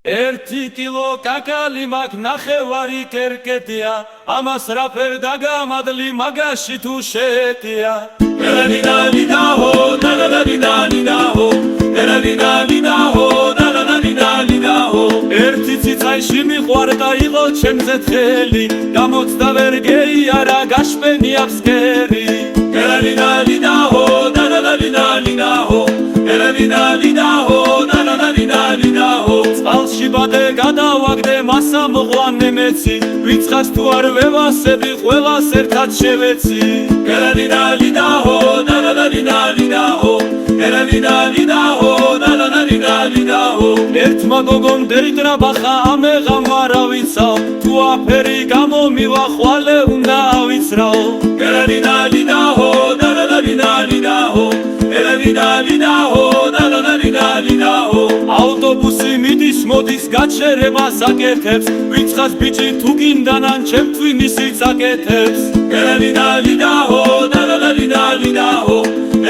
ერთი კილო კაკალი მაგ ნახევარი კერკეტია ამას რა ფერ დაგამადლი მაგაში თუ შეეტია ერადინადინაჰო დანადადინადინაჰო ერადინადინაჰო დანადადინადინაჰო ერთი ციცაიში მიყვარდა იყო ჩემზე თხელი გამოცდა ვერ გეიარა გაშპენია ფსკერი ერადინადინაჰო დანადადინადინაჰო ერადინადინაჰო დანადადინადინაჰო წყალში ბადე გადავაგდე მასა მოყვანე მეცი ვიცხას თუ არ ვევასები ყველას ერთად შევეცი ერადინადინაჰო დანადადინადინაჰო ერადინადინაჰო დანადადინადინაჰო ერთმა გოგომ დეიდრა ბახა ამეღამ არავიცაო თუ აფერი გამომივა ხვალე უნდა ავიცრაო ერადინადინაჰო დანადადინადინაჰო ერადინადინაჰო დანადადინადინაჰო ავტობუსი მიდის მოდის გაჩერებას აკეთებს ვიცხას ბიჭი თუ გინდანან ჩემ თვინისიც აკეთებს ერადინადინაჰო დანადადინადინაჰო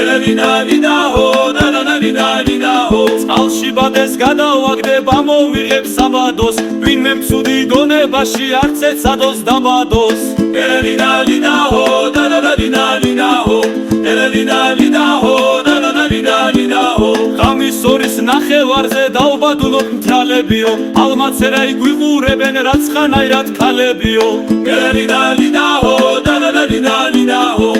ერადინადინაჰო დანადადინადინაჰო წყალში ბადეს გადავაგდე ბამოვიღებ საბადოს ვინმე მცუდი გონებაში არც ეცადოს დაბადოს ერადინადინაჰო დანადადინადინაჰო ერადინადინაჰო დანადადინადინაჰო ღამის ორის ნახევარზე დაუბადულობ მთრალებიო ალმაცერაი გვიყურებენ რაც ხანაირად ქალებიო ერადინადინაჰო დანადადინადინაჰო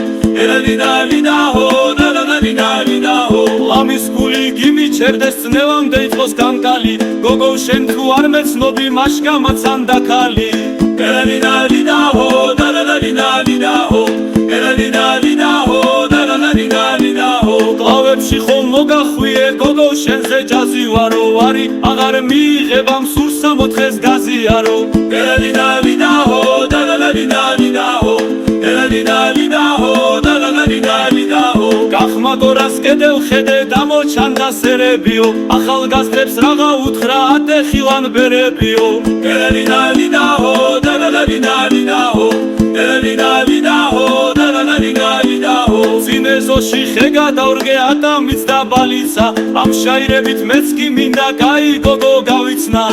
ერადინადინაჰო დანადადინადინაჰო ლამის გული გიმიჩერდეს წნევამდე იყოს კანკალი გოგო შენ თუ არ მეცნობი მაშკამაცან დაქალი ერადინადინაჰო დანადადინადინაჰო ერადინადინაჰო დანადადინადინაჰო კლავებში ხომ მოგახვიე გოგო შენზე ჯაზი ვარო ვარი აღარ მიიღება მსურსა მოთხეს გაზიარო ერადინადინაჰო დანადადინადინაჰო ერადინადინაჰო დანადადინადინაჰო გახმაგორას კიდევ ხედე დამოჩანდა სერებიო ახალგაზრდებს რაღა უთხრა ატეხილან ბერებიო ერადინადინაჰო დანადადინადინაჰო ერადინადინაჰო დანადადინადინაჰო წინეზოში ხე გადავრგე ადამიც და ბალიცა ამ შაირებით მეც კი მინდა კაი გოგო გავიცნა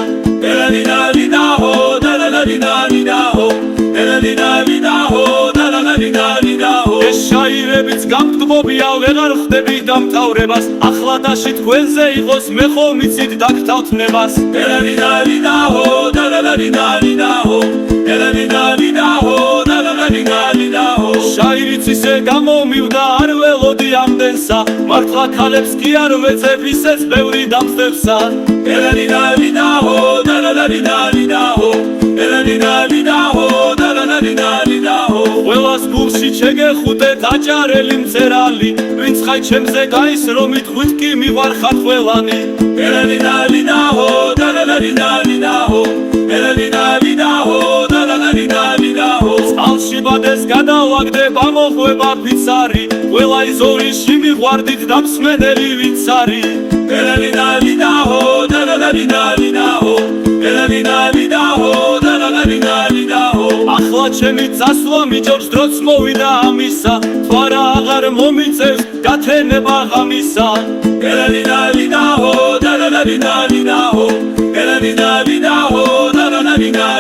ერადინადინაჰო დანადადინადინაჰო ერადინადინაჰო დანადადინადინაჰო ეს შაირებიც გამტბობია ვეღარ ხდები დამთავრებას ახლა დაში თქვენზე იყოს მე ხომ იცით დაგთავთნებას ერადინადინაჰო დანადადინადინაჰო ერადინადინაჰო დანადადინადინაჰო შაირიც ისე გამომივდა არ ველოდი ამდენსა მართლა ქალებს კი არ ვეცებ ისეც ბევრი დამხდებსა ერადინადინაჰო დანადადინადინაჰო ერადინადინაჰო დანადადინადინაჰო ყველას გულში შეგეხუტე დაჭარელი მწერალი ვინც ხაი ჩემზე გაისრომით ღვით კი მივარხარ ყველანი ერადინადინაჰო დანადადინადინაჰო ერადინადინაჰო დანადადინადინაჰო წყალში ბადეს გადავაგდე ბამოხვება ფიცარი ყველა იზორიში მიყვარდით დამსმენელი ვინც არის ერადინადინაჰო დანადადინადინაჰო ერადინადინაჰო დანადადინადინაჰო ახლა ჩემი წასვლა მიჯობს დროც მოვიდა ამისა თვარა აღარ მომიწევს გათენება ღამისა ერადინადინაჰო დანადადინადინაჰო ერადინადინაჰო დანადადინადინაჰო